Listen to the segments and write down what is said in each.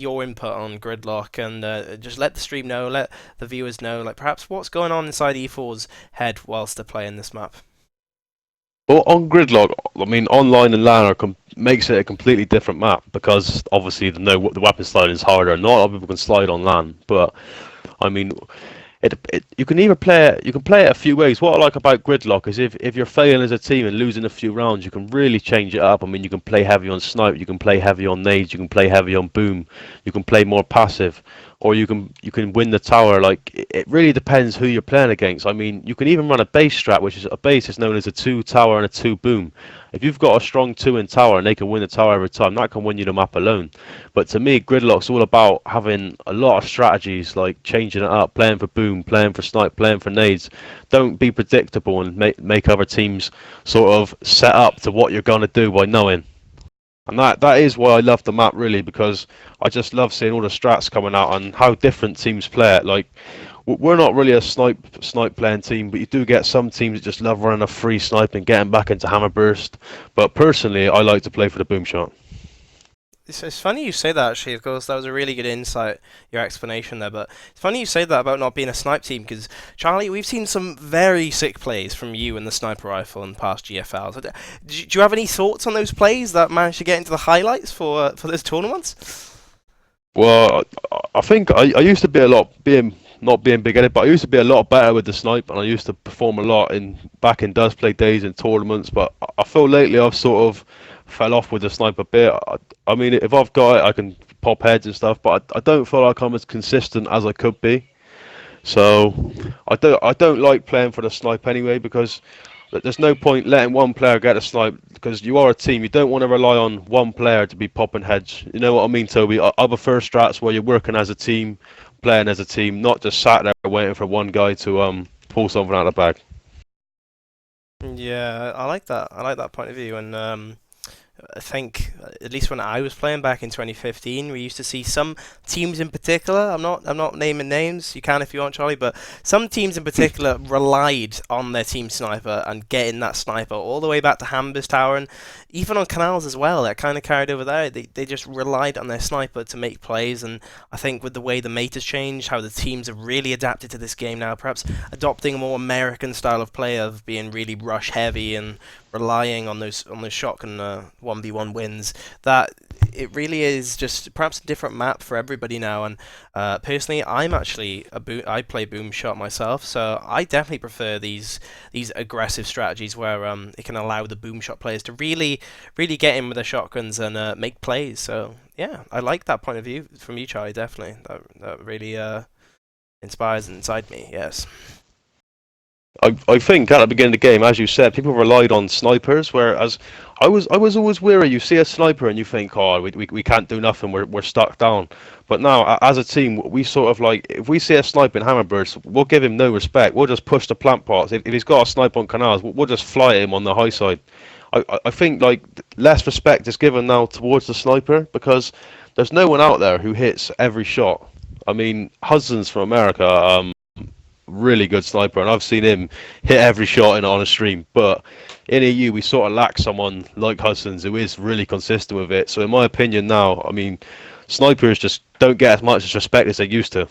your input on Gridlock and just let the stream know, let the viewers know, like perhaps what's going on inside E4's head whilst they're playing this map. Well, on Gridlock, I mean, online and LAN makes it a completely different map because obviously the weapon sliding is harder. Not a lot of people can slide on LAN, but I mean, you can either play it, you can play it a few ways. What I like about Gridlock is if you're failing as a team and losing a few rounds, you can really change it up. I mean, you can play heavy on snipe, you can play heavy on nades, you can play heavy on boom, you can play more passive, or you can win the tower. Like it really depends who you're playing against. I mean, you can even run a base strat, which is a base is known as a 2 tower and a 2 boom. If you've got a strong 2 in tower and they can win the tower every time, that can win you the map alone. But to me, Gridlock's all about having a lot of strategies, like changing it up, playing for boom, playing for snipe, playing for nades. Don't be predictable and make other teams sort of set up to what you're going to do by knowing. And that is why I love the map really, because I just love seeing all the strats coming out and how different teams play it. Like we're not really a snipe playing team, but you do get some teams that just love running a free snipe and getting back into hammer burst. But personally, I like to play for the boom shot. It's funny you say that actually, of course, that was a really good insight, your explanation there, but it's funny you say that about not being a snipe team, because, Charlie, we've seen some very sick plays from you and the sniper rifle in past GFLs. Do you have any thoughts on those plays that managed to get into the highlights for those tournaments? Well, I think I used to be not being big-headed, but I used to be a lot better with the snipe, and I used to perform a lot back in does play days in tournaments. But I feel lately I've sort of fell off with the snipe a bit. I mean, if I've got it, I can pop heads and stuff, but I don't feel like I'm as consistent as I could be. So I don't like playing for the snipe anyway, because there's no point letting one player get a snipe, because you are a team. You don't want to rely on one player to be popping heads. You know what I mean, Toby? I prefer strats where you're working as a team, playing as a team, not just sat there waiting for one guy to pull something out of the bag. Yeah, I like that. I like that point of view, and I think at least when I was playing back in 2015, we used to see some teams in particular. I'm not naming names. You can if you want, Charlie. But some teams in particular relied on their team sniper and getting that sniper all the way back to Hambur's Tower, and even on canals as well. That kind of carried over there. They just relied on their sniper to make plays. And I think with the way the meta's changed, how the teams have really adapted to this game now, perhaps adopting a more American style of play of being really rush heavy and relying on those shotgun 1v1 wins, that it really is just perhaps a different map for everybody now. And personally, I'm actually I play boom shot myself, so I definitely prefer these aggressive strategies where it can allow the boom shot players to really get in with their shotguns and make plays. So yeah, I like that point of view from you, Charlie. Definitely, that really inspires inside me. Yes. I think at the beginning of the game, as you said, people relied on snipers, whereas I was always weary. You see a sniper and you think, oh, we can't do nothing. We're stuck down. But now, as a team, we sort of like, if we see a sniper in Hammerbirds, we'll give him no respect. We'll just push the plant pots. If he's got a snipe on canals, we'll just fly at him on the high side. I think like less respect is given now towards the sniper, because there's no one out there who hits every shot. I mean, Hudson's from America. Really good sniper, and I've seen him hit every shot on a stream. But in EU, we sort of lack someone like Hudson's who is really consistent with it. So in my opinion now, I mean, snipers just don't get as much respect as they used to.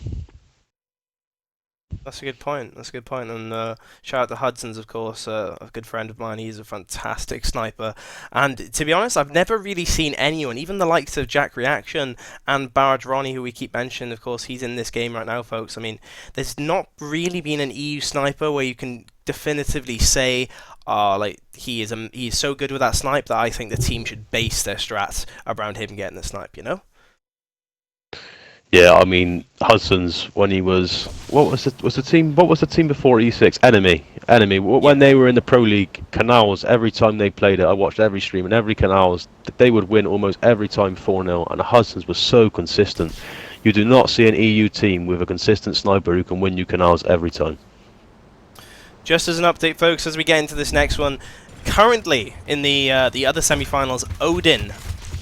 That's a good point. That's a good point. And shout out to Hudson's, of course, a good friend of mine. He's a fantastic sniper. And to be honest, I've never really seen anyone, even the likes of Jack Reaction and Barrage Ronnie, who we keep mentioning. Of course, he's in this game right now, folks. I mean, there's not really been an EU sniper where you can definitively say, like he is so good with that snipe that I think the team should base their strats around him getting the snipe. You know? Yeah, I mean Hudson's when he was what was the team before E6? Enemy. Yeah. When they were in the Pro League, Canals, every time they played it, I watched every stream, and every Canals they would win almost every time 4-0, and Hudson's was so consistent. You do not see an EU team with a consistent sniper who can win you Canals every time. Just as an update, folks, as we get into this next one, currently in the other semi-finals, Odin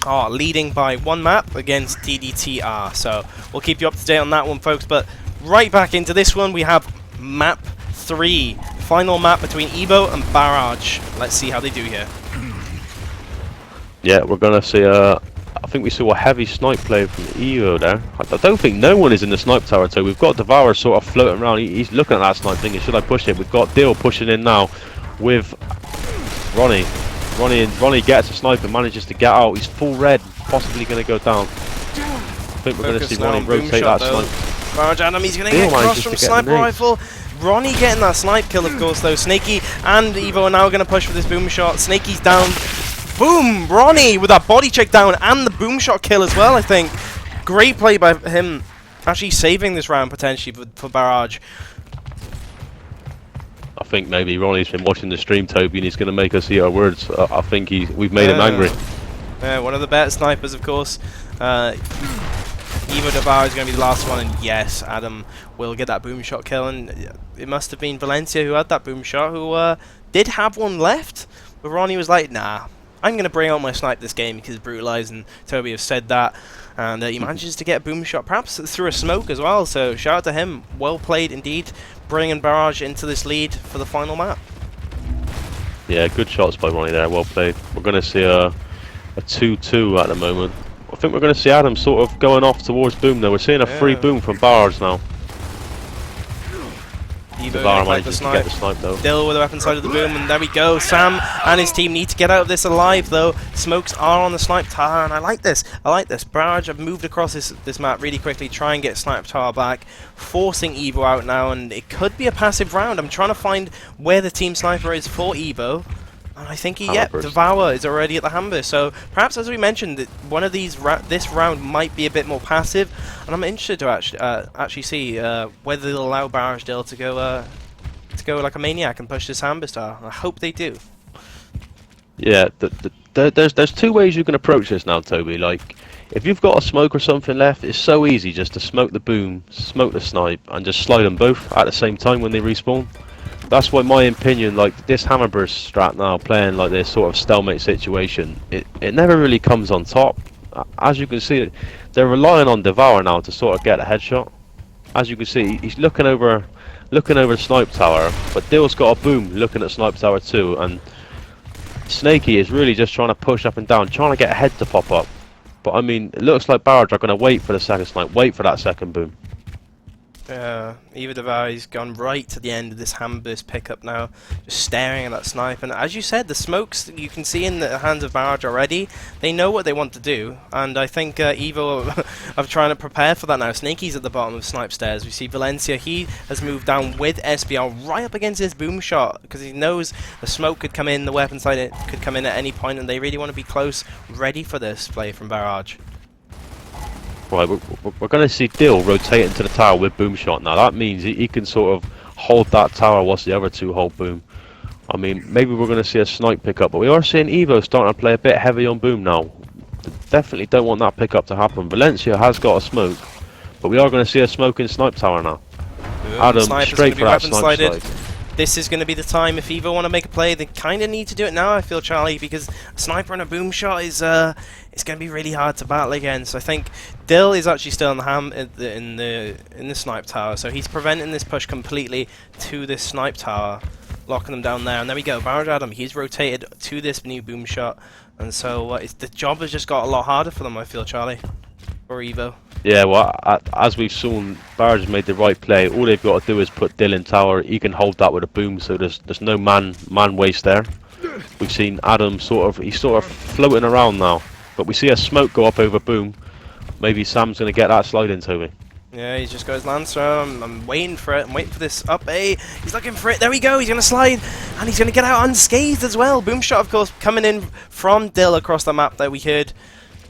are leading by one map against DDTR. So we'll keep you up to date on that one, folks. But right back into this one, we have map 3, final map between Evo and Barrage. Let's see how they do here. Yeah, we're gonna see a think we saw a heavy snipe play from Evo there. I don't think no one is in the snipe tower, so we've got Devour sort of floating around. He's looking at that snipe thinking, should I push it? We've got Dill pushing in now with Ronnie. Ronnie gets a snipe and manages to get out. He's full red, possibly going to go down. I think we're going to see Ronnie rotate that snipe. Barrage Adam, he's going to get crossed from sniper rifle. Ronnie getting that snipe kill, of course, though. Snaky and Evo are now going to push for this boom shot. Snaky's down. Boom! Ronnie with that body check down and the boom shot kill as well, I think. Great play by him, actually saving this round potentially for Barrage. I think maybe Ronnie's been watching the stream, Toby, and he's going to make us hear our words. I think we've made him angry. Yeah, one of the better snipers, of course. Evo Devour is going to be the last one, and yes, Adam will get that boom shot kill. And it must have been Valencia who had that boom shot, who did have one left, but Ronnie was like, nah. I'm going to bring out my snipe this game because Brutalize and Toby have said that. And he manages to get a boom shot, perhaps through a smoke as well. So shout out to him. Well played indeed, bringing Barrage into this lead for the final map. Yeah, good shots by Ronnie there. Well played. We're going to see a 2-2 at the moment. I think we're going to see Adam sort of going off towards boom though. We're seeing a free boom from Barrage now. Evo manages to get the snipe though. Dill with the weapon side of the boom, and there we go. Sam and his team need to get out of this alive though. Smokes are on the snipe tower, and I like this. Barrage have moved across this map really quickly, try and get snipe tower back, forcing Evo out now, and it could be a passive round. I'm trying to find where the team sniper is for Evo. And I think Devour is already at the hammer. So perhaps, as we mentioned, one of these this round might be a bit more passive, and I'm interested to actually see whether they'll allow Barrage Dill to go like a maniac and push this hammer star. I hope they do. Yeah, there's two ways you can approach this now, Toby. Like, if you've got a smoke or something left, it's so easy just to smoke the boom, smoke the snipe, and just slide them both at the same time when they respawn. That's why, my opinion, like this Hammerburst strat now, playing like this sort of stalemate situation, it never really comes on top. As you can see, they're relying on Devour now to sort of get a headshot. As you can see, he's looking over Snipe Tower, but Dill's got a boom looking at Snipe Tower too, and Snaky is really just trying to push up and down, trying to get a head to pop up. But I mean, it looks like Barrage are going to wait for the second snipe, wait for that second boom. Evo Devour's gone right to the end of this Hamburst pickup now, just staring at that snipe. And as you said, the smokes you can see in the hands of Barrage already, they know what they want to do. And I think Evo are trying to prepare for that now. Snaky's at the bottom of snipe stairs. We see Valencia, he has moved down with SBR right up against his boom shot, because he knows the smoke could come in, the weapon side could come in at any point, and they really want to be close, ready for this play from Barrage. Right, we're going to see Dill rotate into the tower with boom shot now. That means he can sort of hold that tower whilst the other two hold boom. I mean, maybe we're going to see a snipe pickup, but we are seeing Evo starting to play a bit heavy on boom now. Definitely don't want that pickup to happen. Valencia has got a smoke, but we are going to see a smoke in snipe tower now. Adam, straight for that snipe slide. This is going to be the time if Evo want to make a play. They kind of need to do it now, I feel, Charlie, because a sniper and a boom shot is it's going to be really hard to battle against. I think Dill is actually still in the in the snipe tower, so he's preventing this push completely to this snipe tower, locking them down there. And there we go, Barrage Adam. He's rotated to this new boom shot, and so the job has just got a lot harder for them, I feel, Charlie, or Evo. Yeah, well, as we've seen, Barrage has made the right play. All they've got to do is put Dill in tower. He can hold that with a boom, so there's no man waste there. We've seen Adam he's sort of floating around now, but we see a smoke go up over boom. Maybe Sam's going to get that slide in, Toby. Yeah, he's just got his Lancer. I'm waiting for it. I'm waiting for this up A. He's looking for it. There we go. He's going to slide, and he's going to get out unscathed as well. Boom shot, of course, coming in from Dill across the map there. We heard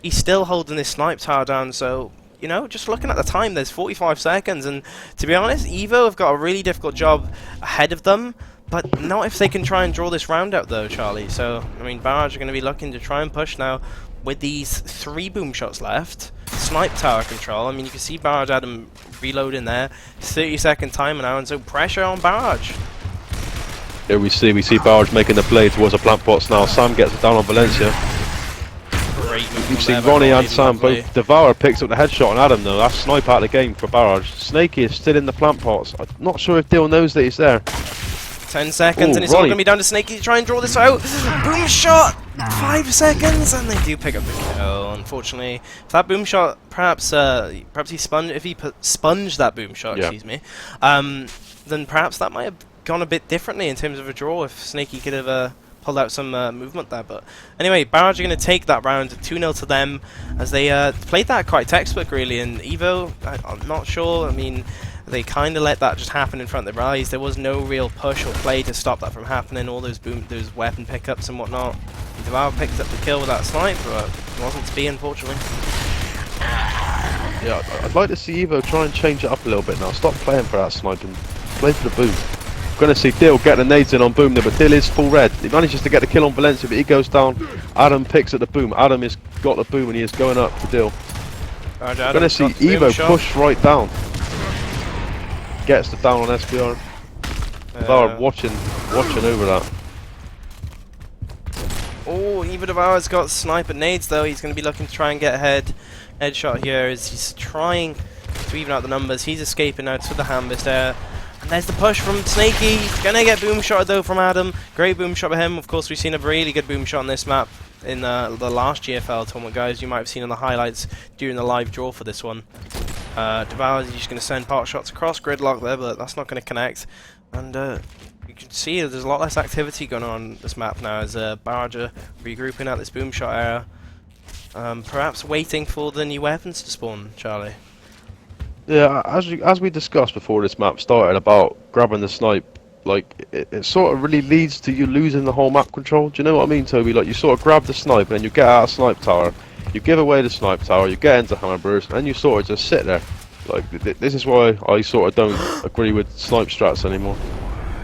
he's still holding this snipe tower down, so, you know, just looking at the time, there's 45 seconds, and to be honest, Evo have got a really difficult job ahead of them, but not if they can try and draw this round out, though, Charlie. So, I mean, Barrage are going to be looking to try and push now with these 3 boom shots left. Snipe tower control. I mean, you can see Barrage Adam reloading there. 30-second timer now, and so pressure on Barrage. Here we see Barrage making the play towards the plant pots now. Sam gets it down on Valencia. You've seen Ronnie and Sam both. Devour picks up the headshot on Adam though. That's snipe out of the game for Barrage. Snaky is still in the plant pots. I'm not sure if Dill knows that he's there. 10 seconds, and it's all going to be down to Snaky to try and draw this out. Boom shot! 5 seconds, and they do pick up the kill. Unfortunately, if that boom shot, perhaps he sponged that boom shot, excuse me, then perhaps that might have gone a bit differently in terms of a draw if Snaky could have pulled out some movement there. But anyway, Barrage are going to take that round 2-0 to them, as they played that quite textbook really. And Evo, I'm not sure. I mean, they kind of let that just happen in front of their eyes. There was no real push or play to stop that from happening. All those weapon pickups and whatnot. Devour picked up the kill with that snipe, but it wasn't to be, unfortunately. Yeah, I'd like to see Evo try and change it up a little bit now. Stop playing for that snipe and play for the boom. Going to see Dill get the nades in on boom there, but Dill is full red. He manages to get the kill on Valencia, but he goes down. Adam picks at the boom. Adam has got the boom and he is going up for Dill. Going to see Evo push right down. Gets the down on SBR. Devour watching over that. Oh, Evo Devour's got sniper nades though. He's going to be looking to try and get ahead. Headshot here as he's trying to even out the numbers. He's escaping now to the Hambist there. And there's the push from Snaky. He's going to get boom shot though from Adam. Great boom shot by him. Of course, we've seen a really good boom shot on this map in the last GFL tournament, guys. You might have seen in the highlights during the live draw for this one. Devour is just going to send part shots across Gridlock there, but that's not going to connect. And you can see there's a lot less activity going on this map now as Barrage are regrouping at this boom shot area. Perhaps waiting for the new weapons to spawn, Charlie. Yeah, as we discussed before this map started about grabbing the snipe, like it sort of really leads to you losing the whole map control. Do you know what I mean, Toby? Like you sort of grab the snipe and then you get out of snipe tower, you give away the snipe tower, you get into hammer burst, and you sort of just sit there. Like this is why I sort of don't agree with snipe strats anymore.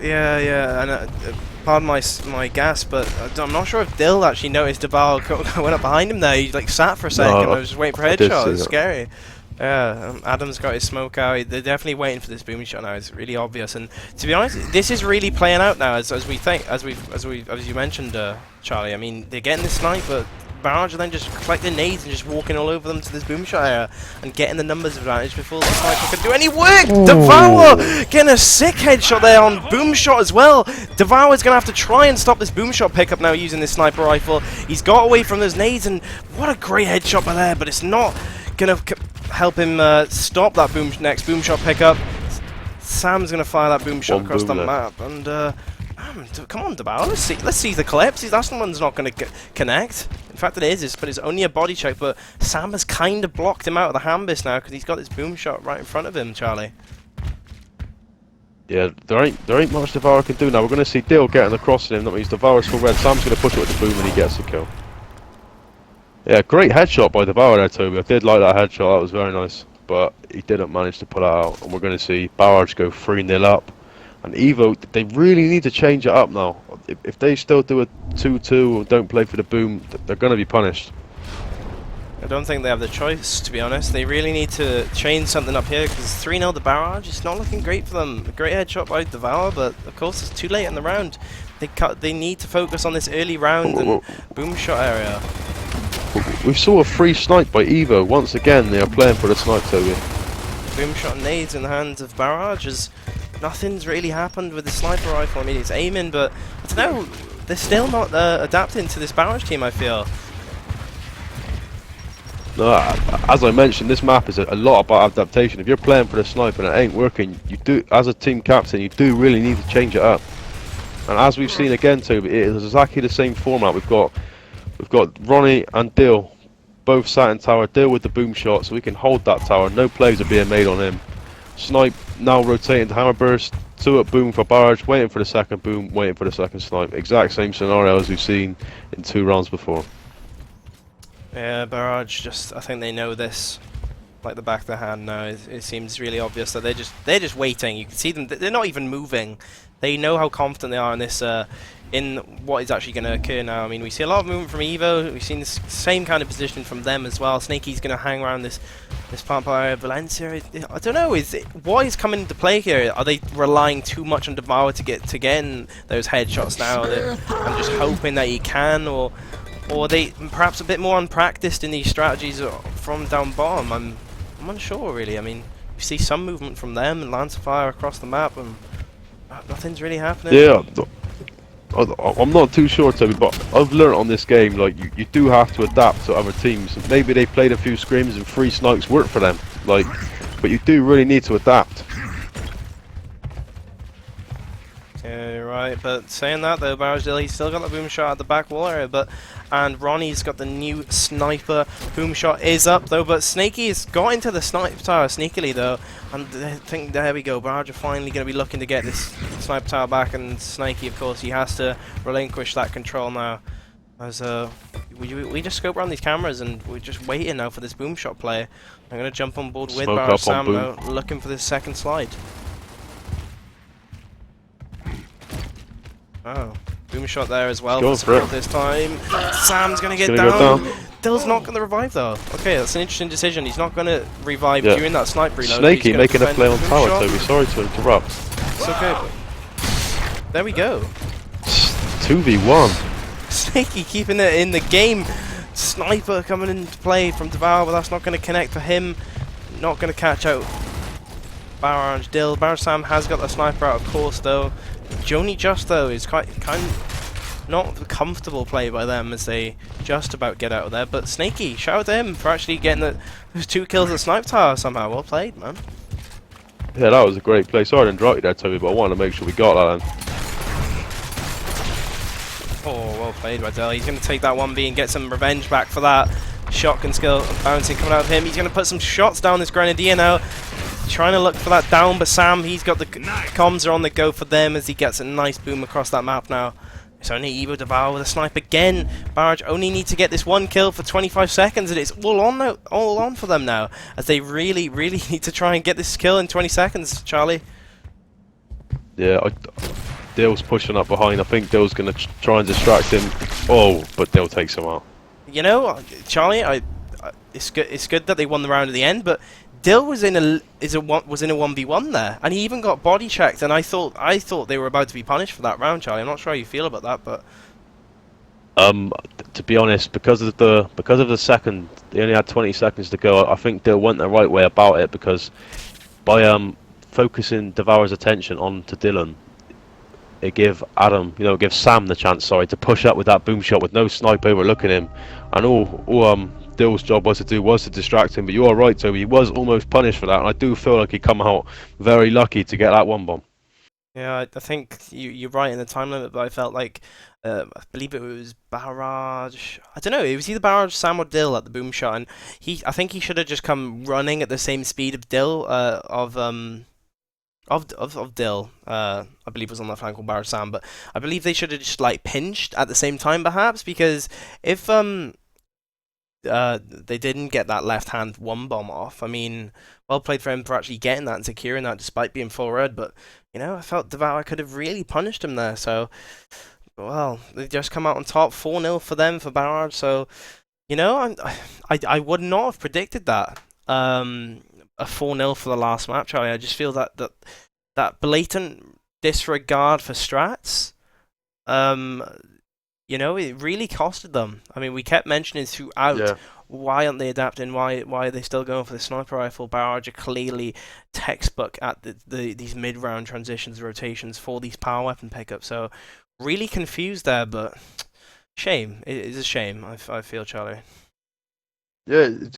Yeah, and pardon my gas, but I'm not sure if Dill actually noticed Devour went up behind him there. He like sat for a second. I was just waiting for a headshot. It's scary. Yeah, Adam's got his smoke out. They're definitely waiting for this boom shot now. It's really obvious, and to be honest, this is really playing out now as we think, as you mentioned, Charlie. I mean, they're getting the snipe, but Barrage are then just collecting nades and just walking all over them to this boom shot area and getting the numbers advantage before the sniper can do any work. Ooh. Devour getting a sick headshot there on boom shot as well. Devour's gonna have to try and stop this boom shot pickup now using this sniper rifle. He's got away from those nades, and what a great headshot by there, but it's not gonna help him stop that next boom shot pickup. Sam's gonna fire that boom shot across the map, and come on, Devour, let's see the clips. That one's not gonna connect. In fact, it is, but it's only a body check. But Sam has kind of blocked him out of the Hambist now because he's got this boom shot right in front of him, Charlie. Yeah, there ain't much Devour can do now. We're gonna see Dill getting across him. That means Devour's full red. Sam's gonna push it with the boom and he gets the kill. Yeah, great headshot by Devour there, Toby. I did like that headshot, that was very nice. But he didn't manage to pull it out. And we're going to see Barrage go 3-0 up. And Evo, they really need to change it up now. If they still do a 2-2 or don't play for the boom, they're going to be punished. I don't think they have the choice, to be honest. They really need to change something up here because 3-0 the Barrage, it's not looking great for them. A great headshot by Devour, but of course it's too late in the round. They need to focus on this early round and boom shot area. We saw a free snipe by Evo. Once again, they are playing for the snipe, Toby. Boom shot nades in the hands of Barrage as nothing's really happened with the sniper rifle. I mean, it's aiming, but I don't know. They're still not adapting to this Barrage team, I feel. No, as I mentioned, this map is a lot about adaptation. If you're playing for the snipe and it ain't working, you do, as a team captain, you do really need to change it up. And as we've seen again, Toby, it is exactly the same format. We've got Ronnie and Dill both sat in tower. Dill with the boom shot, so we can hold that tower. No plays are being made on him. Snipe now rotating to hammer burst. 2 at boom for Barrage, waiting for the second boom, waiting for the second snipe. Exact same scenario as we've seen in 2 rounds before. Yeah, Barrage I think they know this like the back of their hand now. It seems really obvious that they're just waiting. You can see them; they're not even moving. They know how confident they are in this, in what is actually going to occur now. I mean, we see a lot of movement from Evo. We've seen this same kind of position from them as well. Snaky's going to hang around this pump area. Valencia, I don't know. What is coming into play here? Are they relying too much on Devour to get in those headshots now? I'm just hoping that he can, or are they perhaps a bit more unpracticed in these strategies from down bottom? I'm unsure really. I mean, we see some movement from them and Lancer fire across the map, and nothing's really happening. Yeah, I'm not too sure, Toby, but I've learnt on this game, like, you do have to adapt to other teams. Maybe they played a few scrims and 3 snipes worked for them, like, but you do really need to adapt. Yeah, right, but saying that though, Barrage, he's still got the boom shot at the back wall area, and Ronnie's got the new sniper. Boom shot is up though, but Snaky's got into the sniper tower sneakily though, and I think there we go. Barrage are finally going to be looking to get this sniper tower back, and Snaky, of course, he has to relinquish that control now. As we just scope around these cameras and we're just waiting now for this boom shot play. I'm going to jump on board with Smoke Barrage up on Sam now, looking for this second slide. Oh, boom shot there as well for support this time. Sam's going to get down. Dill's not going to revive though. Okay, that's an interesting decision. He's not going to revive during that sniper reload. Snaky making a play on tower, Toby. Sorry to interrupt. It's okay. But there we go. 2v1. Snaky keeping it in the game. Sniper coming into play from Devour, but that's not going to connect for him. Not going to catch out Barrage Dill. Barrage Sam has got the sniper out, of course, though. Joni just though is kind of not a comfortable play by them as they just about get out of there. But Snaky, shout out to him for actually getting those 2 kills at Snipe Tower somehow. Well played, man. Yeah, that was a great play. Sorry to interrupt you there, Toby, but I wanted to make sure we got that then. Oh, well played by Dell. He's going to take that 1B and get some revenge back for that. Shotgun skill and bouncing coming out of him. He's going to put some shots down this Grenadier now. Trying to look for that down, but Sam, he's got the comms are on the go for them as he gets a nice boom across that map now. It's only Evo Devour with a snipe again. Barrage only need to get this 1 kill for 25 seconds, and it's all on for them now, as they really need to try and get this kill in 20 seconds, Charlie. Yeah, Dill's pushing up behind. I think Dill's going to try and distract him. Oh, but Dill takes him out. You know, Charlie, it's good that they won the round at the end, but Dill was in a 1v1 there, and he even got body checked. And I thought they were about to be punished for that round, Charlie. I'm not sure how you feel about that, but to be honest, because of the second, they only had 20 seconds to go. I think Dill went the right way about it, because by focusing Devour's attention onto Dylan, it gave Sam the chance, to push up with that boom shot with no snipe overlooking him, and all Dill's job was to distract him. But you are right, Toby. He was almost punished for that, and I do feel like he come out very lucky to get that 1 bomb. Yeah, I think you're right in the time limit, but I felt like I believe it was Barrage. I don't know. It was either Barrage, Sam, or Dill at the boom shot, and I think he should have just come running at the same speed of Dill of Dill. I believe was on that flank called Barrage Sam, but I believe they should have just pinched at the same time, perhaps, because if they didn't get that left-hand 1 bomb off. I mean, well played for him for actually getting that and securing that despite being full red, but, I felt Devour could have really punished him there, so, well, they just come out on top, 4-0 for them, for Barrage, so, I would not have predicted that, a 4-0 for the last match, Charlie. I just feel that blatant disregard for strats, it really costed them. I mean, we kept mentioning throughout, why aren't they adapting? Why are they still going for the sniper rifle? Barrage are clearly textbook at these mid-round transitions, rotations for these power weapon pickups. So, really confused there, but shame. It is a shame, I feel, Charlie. Yeah,